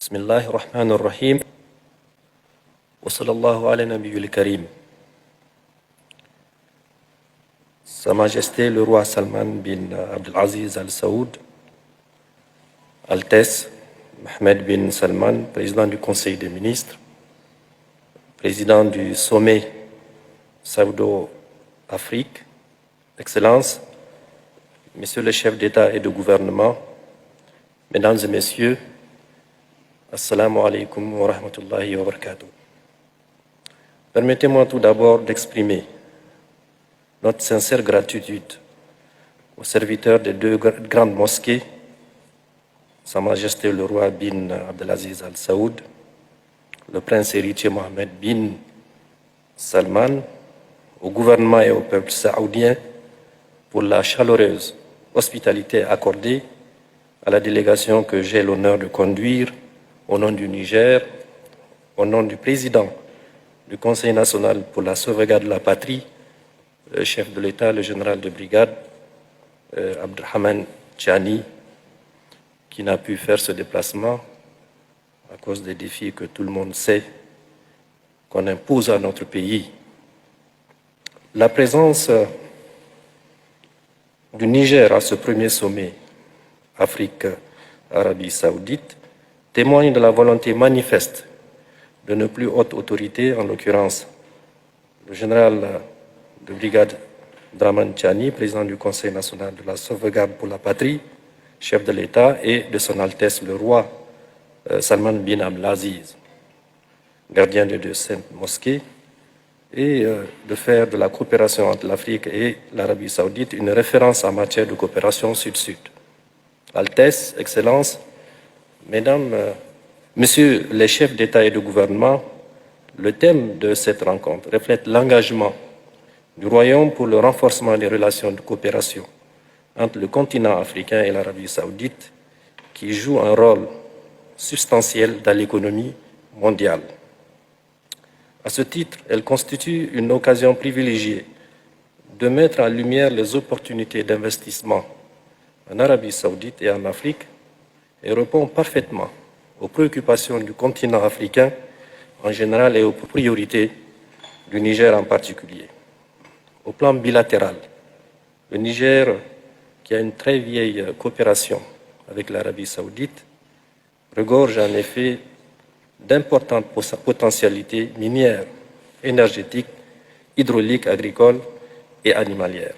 بسم الله الرحمن الرحيم وصلى الله على النبي الكريم. Sa Majesté le roi Salman bin Abdelaziz Al Saoud, Altesse Mohammed bin Salman, président du Conseil des ministres, président du sommet Saoudo-Afrique, Excellences, Messieurs les chefs d'État et de gouvernement, Mesdames et Messieurs, Assalamu alaikum wa rahmatullahi wa barakatuh. Permettez-moi tout d'abord d'exprimer notre sincère gratitude aux serviteurs des deux grandes mosquées, Sa Majesté le roi bin Abdelaziz Al Saoud, le prince héritier Mohammed bin Salman, au gouvernement et au peuple saoudien pour la chaleureuse hospitalité accordée à la délégation que j'ai l'honneur de conduire au nom du Niger, au nom du président du Conseil national pour la sauvegarde de la patrie, le chef de l'État, le général de brigade, Abdurrahman Chani, qui n'a pu faire ce déplacement à cause des défis que tout le monde sait qu'on impose à notre pays. La présence du Niger à ce premier sommet Afrique-Arabie Saoudite témoigne de la volonté manifeste de nos plus hautes autorités, en l'occurrence le général de brigade Abdurrahman Chani, président du Conseil national de la sauvegarde pour la patrie, chef de l'État, et de son Altesse le roi Salman bin Abdelaziz, gardien des deux saintes mosquées, et de faire de la coopération entre l'Afrique et l'Arabie Saoudite une référence en matière de coopération sud-sud. Altesse, Excellences, Mesdames, Messieurs les chefs d'État et de gouvernement, le thème de cette rencontre reflète l'engagement du Royaume pour le renforcement des relations de coopération entre le continent africain et l'Arabie Saoudite, qui joue un rôle substantiel dans l'économie mondiale. À ce titre, elle constitue une occasion privilégiée de mettre en lumière les opportunités d'investissement en Arabie Saoudite et en Afrique et répond parfaitement aux préoccupations du continent africain en général et aux priorités du Niger en particulier. Au plan bilatéral, le Niger, qui a une très vieille coopération avec l'Arabie Saoudite, regorge en effet d'importantes potentialités minières, énergétiques, hydrauliques, agricoles et animalières.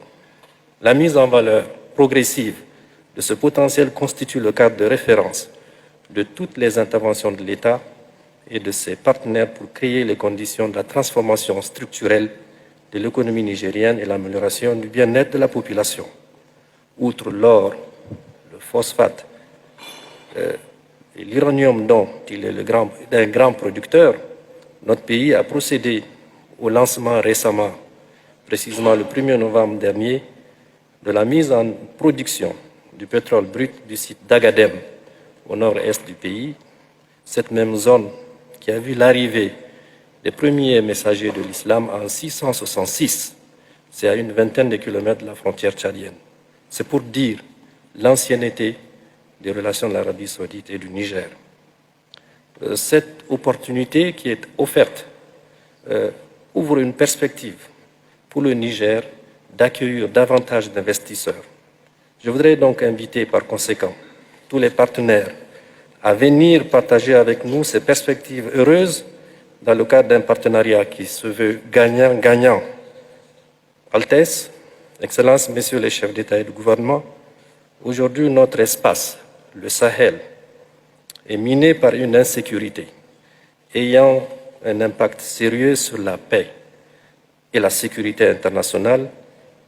La mise en valeur progressive de ce potentiel constitue le cadre de référence de toutes les interventions de l'État et de ses partenaires pour créer les conditions de la transformation structurelle de l'économie nigérienne et l'amélioration du bien-être de la population. Outre l'or, le phosphate et l'uranium dont il est un grand producteur, notre pays a procédé au lancement récemment, précisément le 1er novembre dernier, de la mise en production du pétrole brut du site d'Agadem, au nord-est du pays, cette même zone qui a vu l'arrivée des premiers messagers de l'islam en 666, c'est à une vingtaine de kilomètres de la frontière tchadienne. C'est pour dire l'ancienneté des relations de l'Arabie Saoudite et du Niger. Cette opportunité qui est offerte ouvre une perspective pour le Niger d'accueillir davantage d'investisseurs. Je voudrais donc inviter par conséquent tous les partenaires à venir partager avec nous ces perspectives heureuses dans le cadre d'un partenariat qui se veut gagnant-gagnant. Altesse, Excellences, Messieurs les chefs d'État et de gouvernement, aujourd'hui notre espace, le Sahel, est miné par une insécurité ayant un impact sérieux sur la paix et la sécurité internationale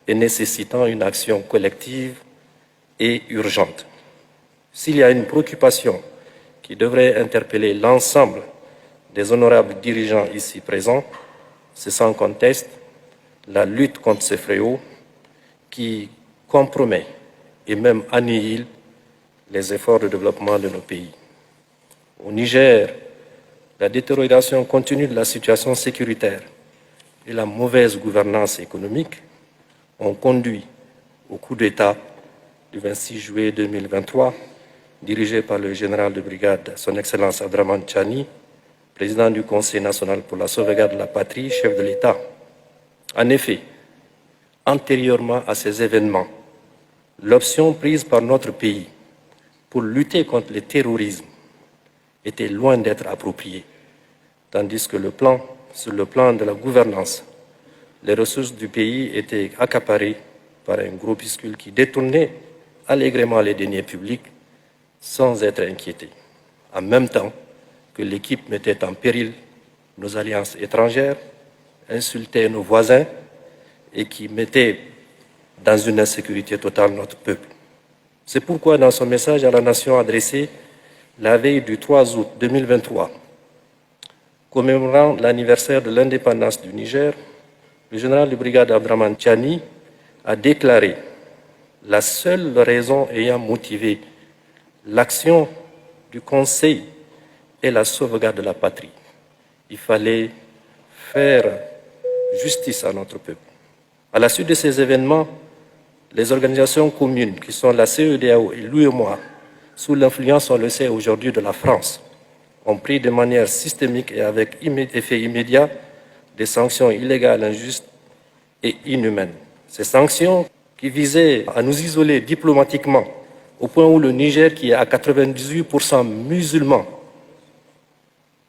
et nécessitant une action collective et urgente. S'il y a une préoccupation qui devrait interpeller l'ensemble des honorables dirigeants ici présents, c'est sans conteste la lutte contre ces fléaux qui compromet et même annihile les efforts de développement de nos pays. Au Niger, la détérioration continue de la situation sécuritaire et la mauvaise gouvernance économique ont conduit au coup d'État du 26 juillet 2023 dirigé par le général de brigade, son Excellence Abdraman Chani, président du Conseil national pour la sauvegarde de la patrie, chef de l'État. En effet, antérieurement à ces événements, l'option prise par notre pays pour lutter contre le terrorisme était loin d'être appropriée, tandis que sur le plan de la gouvernance, les ressources du pays étaient accaparées par un groupuscule qui détournait allègrement les deniers publics sans être inquiété, en même temps que l'équipe mettait en péril nos alliances étrangères, insultait nos voisins et qui mettait dans une insécurité totale notre peuple. C'est pourquoi, dans son message à la nation adressé la veille du 3 août 2023, commémorant l'anniversaire de l'indépendance du Niger, le général de brigade Abdraman Chani a déclaré « La seule raison ayant motivé l'action du Conseil est la sauvegarde de la patrie. Il fallait faire justice à notre peuple. » À la suite de ces événements, les organisations communes qui sont la CEDEAO et l'UEMOA, sous l'influence, on le sait aujourd'hui, de la France, ont pris de manière systémique et avec effet immédiat des sanctions illégales, injustes et inhumaines. Ces sanctions qui visaient à nous isoler diplomatiquement au point où le Niger, qui est à 98% musulman,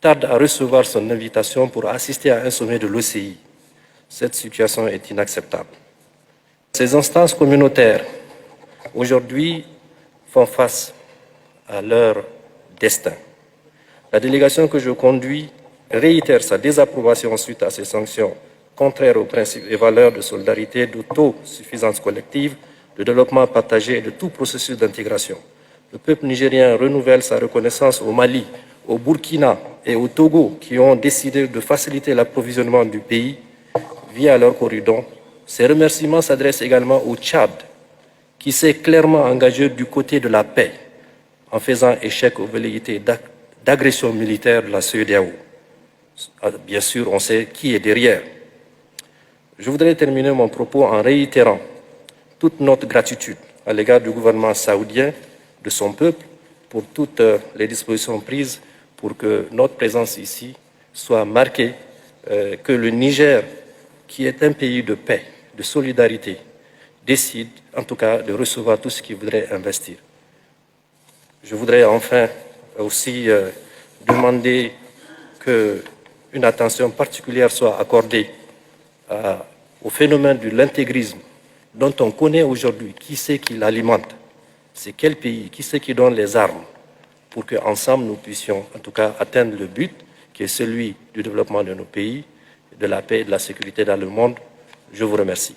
tarde à recevoir son invitation pour assister à un sommet de l'OCI. Cette situation est inacceptable. Ces instances communautaires, aujourd'hui, font face à leur destin. La délégation que je conduis réitère sa désapprobation suite à ces sanctions contraires aux principes et valeurs de solidarité, d'autosuffisance collective, de développement partagé et de tout processus d'intégration. Le peuple nigérien renouvelle sa reconnaissance au Mali, au Burkina et au Togo qui ont décidé de faciliter l'approvisionnement du pays via leur corridor. Ces remerciements s'adressent également au Tchad qui s'est clairement engagé du côté de la paix en faisant échec aux velléités d'agression militaire de la CEDEAO. Bien sûr, on sait qui est derrière. Je voudrais terminer mon propos en réitérant toute notre gratitude à l'égard du gouvernement saoudien, de son peuple, pour toutes les dispositions prises pour que notre présence ici soit marquée, que le Niger, qui est un pays de paix, de solidarité, décide en tout cas de recevoir tout ce qu'il voudrait investir. Je voudrais enfin aussi demander qu'une attention particulière soit accordée au phénomène de l'intégrisme dont on connaît aujourd'hui qui c'est qui l'alimente, c'est quel pays, qui c'est qui donne les armes pour qu'ensemble nous puissions en tout cas atteindre le but qui est celui du développement de nos pays, de la paix et de la sécurité dans le monde. Je vous remercie.